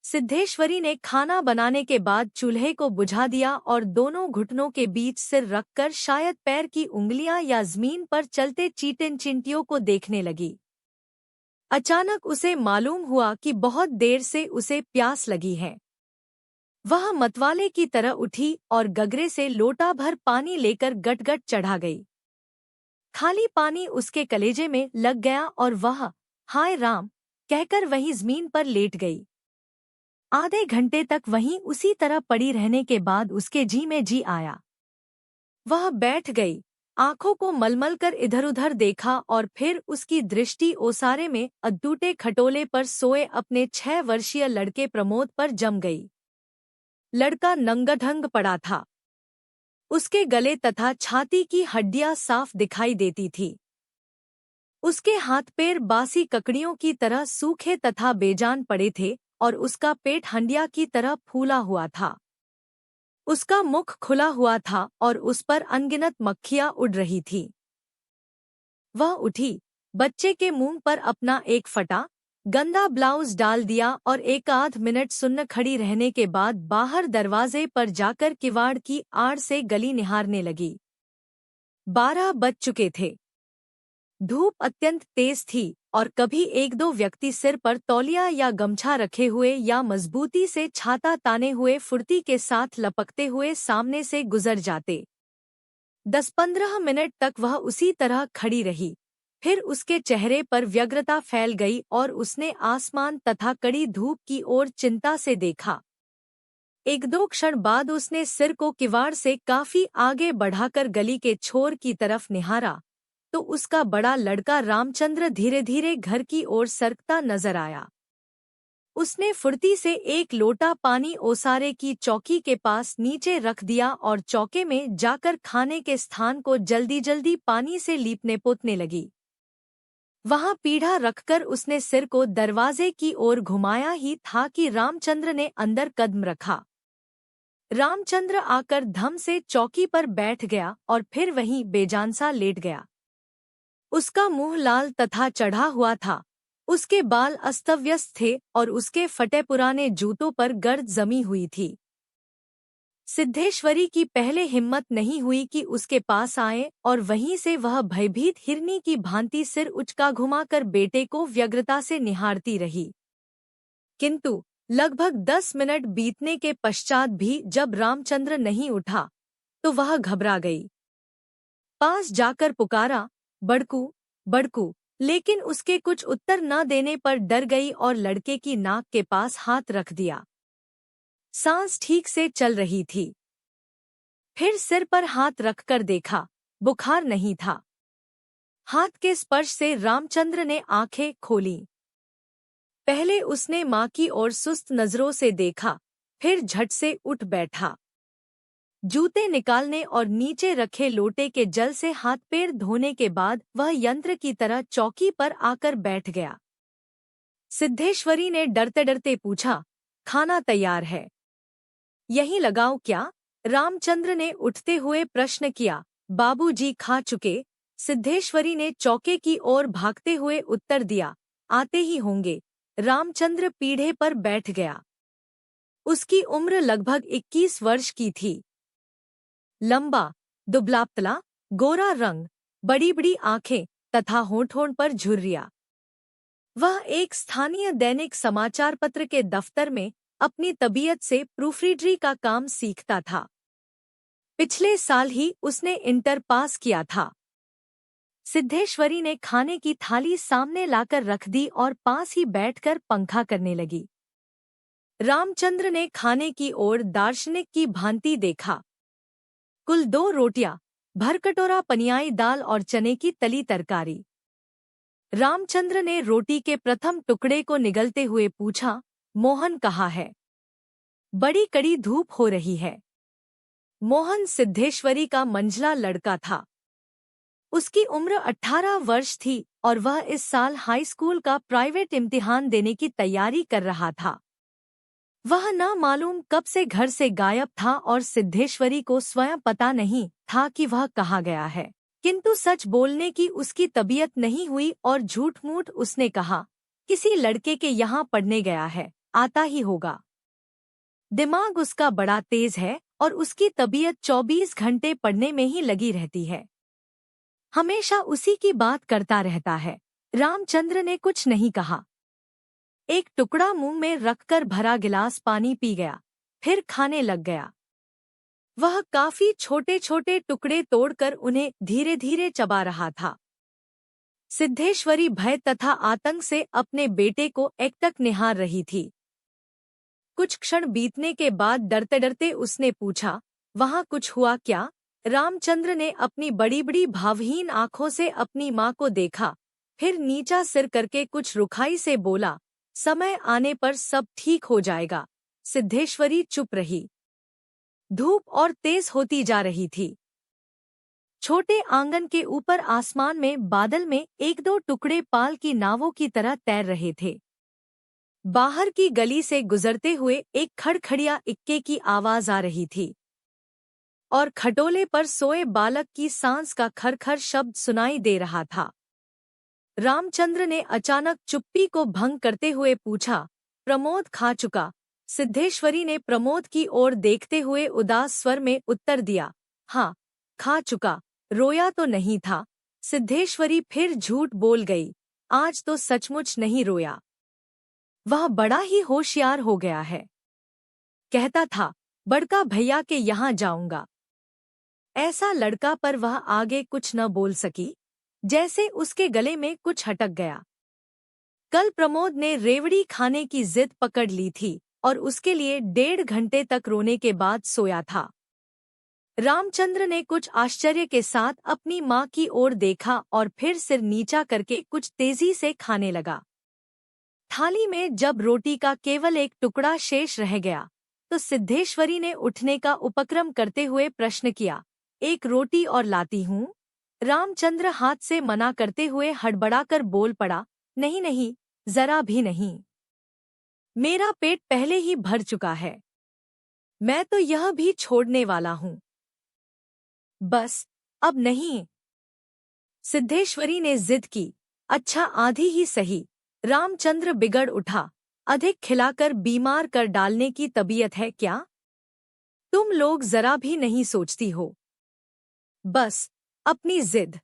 सिद्धेश्वरी ने खाना बनाने के बाद चूल्हे को बुझा दिया और दोनों घुटनों के बीच सिर रखकर शायद पैर की उंगलियां या जमीन पर चलते चींटियों चिंटियों को देखने लगी। अचानक उसे मालूम हुआ कि बहुत देर से उसे प्यास लगी है। वह मतवाले की तरह उठी और गगरे से लोटा भर पानी लेकर गटगट चढ़ा गई। खाली पानी उसके कलेजे में लग गया और वह हाय राम कहकर वहीं जमीन पर लेट गई। आधे घंटे तक वहीं उसी तरह पड़ी रहने के बाद उसके जी में जी आया। वह बैठ गई, आंखों को मलमल कर इधर उधर देखा और फिर उसकी दृष्टि ओसारे में अद्दूटे खटोले पर सोए अपने 6 वर्षीय लड़के प्रमोद पर जम गई। लड़का नंगढंग पड़ा था। उसके गले तथा छाती की हड्डियां साफ दिखाई देती थी। उसके हाथ पैर बासी ककड़ियों की तरह सूखे तथा बेजान पड़े थे और उसका पेट हंडिया की तरह फूला हुआ था। उसका मुख खुला हुआ था और उस पर अनगिनत मक्खियां उड़ रही थी। वह उठी, बच्चे के मुंह पर अपना एक फटा गंदा ब्लाउज डाल दिया और एक आध मिनट सुन्न खड़ी रहने के बाद बाहर दरवाजे पर जाकर किवाड़ की आड़ से गली निहारने लगी। 12 बज चुके थे। धूप अत्यंत तेज थी और कभी एक दो व्यक्ति सिर पर तौलिया या गमछा रखे हुए या मजबूती से छाता ताने हुए फुर्ती के साथ लपकते हुए सामने से गुजर जाते। 10-15 मिनट तक वह उसी तरह खड़ी रही। फिर उसके चेहरे पर व्यग्रता फैल गई और उसने आसमान तथा कड़ी धूप की ओर चिंता से देखा। 1-2 क्षण बाद उसने सिर को किवाड़ से काफी आगे बढ़ाकर गली के छोर की तरफ निहारा तो उसका बड़ा लड़का रामचंद्र धीरे धीरे घर की ओर सरकता नजर आया। उसने फुर्ती से एक लोटा पानी ओसारे की चौकी के पास नीचे रख दिया और चौके में जाकर खाने के स्थान को जल्दी जल्दी पानी से लीपने पोतने लगी। वहां पीढ़ा रखकर उसने सिर को दरवाजे की ओर घुमाया ही था कि रामचंद्र ने अंदर कदम रखा। रामचंद्र आकर धम से चौकी पर बैठ गया और फिर वहीं बेजानसा लेट गया। उसका मुंह लाल तथा चढ़ा हुआ था, उसके बाल अस्तव्यस्त थे और उसके फटे पुराने जूतों पर गर्द जमी हुई थी। सिद्धेश्वरी की पहले हिम्मत नहीं हुई कि उसके पास आए और वहीं से वह भयभीत हिरनी की भांति सिर उचका घुमाकर बेटे को व्यग्रता से निहारती रही। किंतु लगभग 10 मिनट बीतने के पश्चात भी जब रामचंद्र नहीं उठा तो वह घबरा गई। पास जाकर पुकारा, बड़कू बड़कू, लेकिन उसके कुछ उत्तर न देने पर डर गई और लड़के की नाक के पास हाथ रख दिया। सांस ठीक से चल रही थी। फिर सिर पर हाथ रखकर देखा, बुखार नहीं था। हाथ के स्पर्श से रामचंद्र ने आंखें खोलीं। पहले उसने माँ की ओर सुस्त नजरों से देखा, फिर झट से उठ बैठा। जूते निकालने और नीचे रखे लोटे के जल से हाथ पैर धोने के बाद वह यंत्र की तरह चौकी पर आकर बैठ गया। सिद्धेश्वरी ने डरते डरते पूछा, खाना तैयार है, यहीं लगाओ क्या? रामचंद्र ने उठते हुए प्रश्न किया। बाबूजी खा चुके, सिद्धेश्वरी ने चौके की ओर भागते हुए उत्तर दिया। आते ही होंगे। रामचंद्र पीढ़े पर बैठ गया। उसकी उम्र लगभग 21 वर्ष की थी। लंबा, दुबला-पतला, गोरा रंग, बड़ी बड़ी आंखें तथा होंठ पर झुर्रियां। वह एक स्थानीय दैनिक समाचार पत्र के दफ्तर में अपनी तबीयत से प्रूफरीडरी का काम सीखता था। पिछले साल ही उसने इंटर पास किया था। सिद्धेश्वरी ने खाने की थाली सामने लाकर रख दी और पास ही बैठकर पंखा करने लगी। रामचंद्र ने खाने की ओर दार्शनिक की भांति देखा। कुल 2 रोटियां, भरकटोरा पनियाई दाल और चने की तली तरकारी। रामचंद्र ने रोटी के प्रथम टुकड़े को निगलते हुए पूछा, मोहन कहाँ है? बड़ी कड़ी धूप हो रही है। मोहन सिद्धेश्वरी का मंझला लड़का था। उसकी उम्र 18 वर्ष थी और वह इस साल हाई स्कूल का प्राइवेट इम्तिहान देने की तैयारी कर रहा था। वह न मालूम कब से घर से गायब था और सिद्धेश्वरी को स्वयं पता नहीं था कि वह कहाँ गया है। किंतु सच बोलने की उसकी तबीयत नहीं हुई और झूठ मूठ उसने कहा, किसी लड़के के यहाँ पढ़ने गया है, आता ही होगा। दिमाग उसका बड़ा तेज है और उसकी तबीयत 24 घंटे पढ़ने में ही लगी रहती है। हमेशा उसी की बात करता रहता है। रामचंद्र ने कुछ नहीं कहा। एक टुकड़ा मुंह में रखकर भरा गिलास पानी पी गया, फिर खाने लग गया। वह काफी छोटे छोटे टुकड़े तोड़कर उन्हें धीरे धीरे चबा रहा था। सिद्धेश्वरी भय तथा आतंक से अपने बेटे को एकटक निहार रही थी। कुछ क्षण बीतने के बाद डरते डरते उसने पूछा, वहां कुछ हुआ क्या? रामचंद्र ने अपनी बड़ी बड़ी भावहीन आंखों से अपनी मां को देखा, फिर नीचा सिर करके कुछ रुखाई से बोला, समय आने पर सब ठीक हो जाएगा। सिद्धेश्वरी चुप रही। धूप और तेज होती जा रही थी। छोटे आंगन के ऊपर आसमान में बादल में एक दो टुकड़े पाल की नावों की तरह तैर रहे थे। बाहर की गली से गुजरते हुए एक खड़खड़िया इक्के की आवाज आ रही थी और खटोले पर सोए बालक की सांस का खरखर शब्द सुनाई दे रहा था। रामचंद्र ने अचानक चुप्पी को भंग करते हुए पूछा, प्रमोद खा चुका? सिद्धेश्वरी ने प्रमोद की ओर देखते हुए उदास स्वर में उत्तर दिया, हाँ, खा चुका, रोया तो नहीं था। सिद्धेश्वरी फिर झूठ बोल गई, आज तो सचमुच नहीं रोया। वह बड़ा ही होशियार हो गया है। कहता था, बड़का भैया के यहाँ जाऊंगा। ऐसा लड़का, पर वह आगे कुछ न बोल सकी, जैसे उसके गले में कुछ अटक गया। कल प्रमोद ने रेवड़ी खाने की जिद पकड़ ली थी और उसके लिए 1.5 घंटे तक रोने के बाद सोया था। रामचंद्र ने कुछ आश्चर्य के साथ अपनी मां की ओर देखा और फिर सिर नीचा करके कुछ तेजी से खाने लगा। थाली में जब रोटी का केवल एक टुकड़ा शेष रह गया तो सिद्धेश्वरी ने उठने का उपक्रम करते हुए प्रश्न किया, एक रोटी और लाती हूँ? रामचंद्र हाथ से मना करते हुए हड़बड़ाकर बोल पड़ा, नहीं नहीं, जरा भी नहीं। मेरा पेट पहले ही भर चुका है। मैं तो यह भी छोड़ने वाला हूँ। बस, अब नहीं। सिद्धेश्वरी ने जिद की। अच्छा, आधी ही सही। रामचंद्र बिगड़ उठा। अधिक खिलाकर बीमार कर डालने की तबीयत है क्या? तुम लोग जरा भी नहीं सोचती हो। बस, अपनी जिद।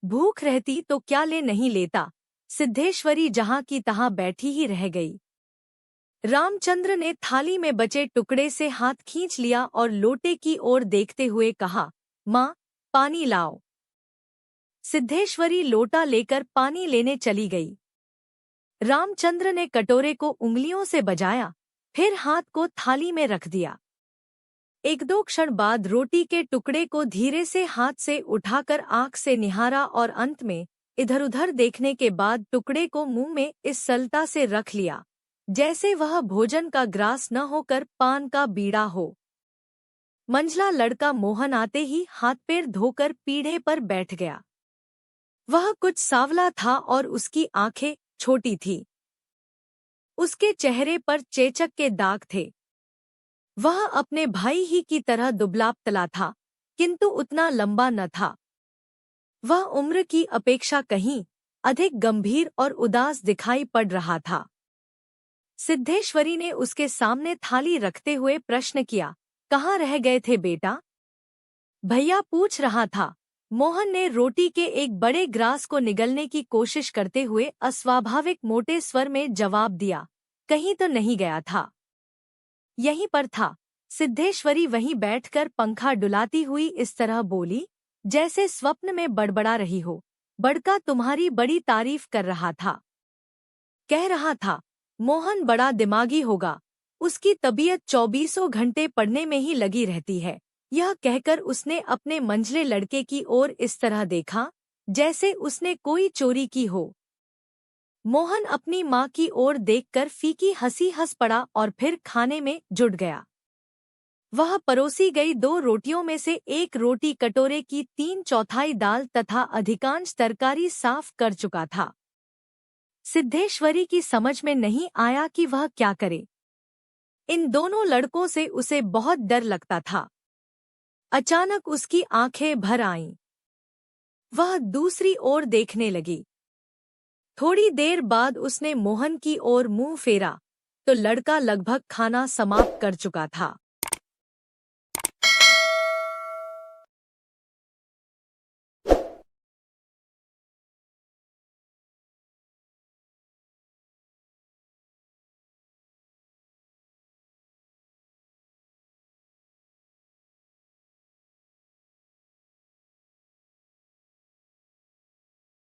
भूख रहती तो क्या ले नहीं लेता। सिद्धेश्वरी जहां की तहां बैठी ही रह गई। रामचंद्र ने थाली में बचे टुकड़े से हाथ खींच लिया और लोटे की ओर देखते हुए कहा, माँ, पानी लाओ। सिद्धेश्वरी लोटा लेकर पानी लेने चली गई। रामचंद्र ने कटोरे को उंगलियों से बजाया, फिर हाथ को थाली में रख दिया। 1-2 क्षण बाद रोटी के टुकड़े को धीरे से हाथ से उठाकर आंख से निहारा और अंत में इधर-उधर देखने के बाद टुकड़े को मुंह में इस सरलता से रख लिया जैसे वह भोजन का ग्रास न होकर पान का बीड़ा हो। मंझला लड़का मोहन आते ही हाथ पैर धोकर पीढ़े पर बैठ गया। वह कुछ सांवला था और उसकी आंखें छोटी थी। उसके चेहरे पर चेचक के दाग थे। वह अपने भाई ही की तरह दुबला-पतला था, किंतु उतना लंबा न था। वह उम्र की अपेक्षा कहीं अधिक गंभीर और उदास दिखाई पड़ रहा था। सिद्धेश्वरी ने उसके सामने थाली रखते हुए प्रश्न किया, कहाँ रह गए थे बेटा? भैया पूछ रहा था। मोहन ने रोटी के एक बड़े ग्रास को निगलने की कोशिश करते हुए अस्वाभाविक मोटे स्वर में जवाब दिया, कहीं तो नहीं गया था, यहीं पर था। सिद्धेश्वरी वहीं बैठकर पंखा डुलाती हुई इस तरह बोली जैसे स्वप्न में बड़बड़ा रही हो, बड़का तुम्हारी बड़ी तारीफ कर रहा था। कह रहा था, मोहन बड़ा दिमागी होगा, उसकी तबीयत 24 घंटे पढ़ने में ही लगी रहती है। यह कहकर उसने अपने मंझले लड़के की ओर इस तरह देखा जैसे उसने कोई चोरी की हो। मोहन अपनी माँ की ओर देखकर फीकी हंसी हंस पड़ा और फिर खाने में जुट गया। वह परोसी गई 2 रोटियों में से एक रोटी कटोरे की 3/4 दाल तथा अधिकांश तरकारी साफ कर चुका था। सिद्धेश्वरी की समझ में नहीं आया कि वह क्या करे। इन दोनों लड़कों से उसे बहुत डर लगता था। अचानक उसकी आंखें भर आईं। वह दूसरी ओर देखने लगी। थोड़ी देर बाद उसने मोहन की ओर मुंह फेरा, तो लड़का लगभग खाना समाप्त कर चुका था।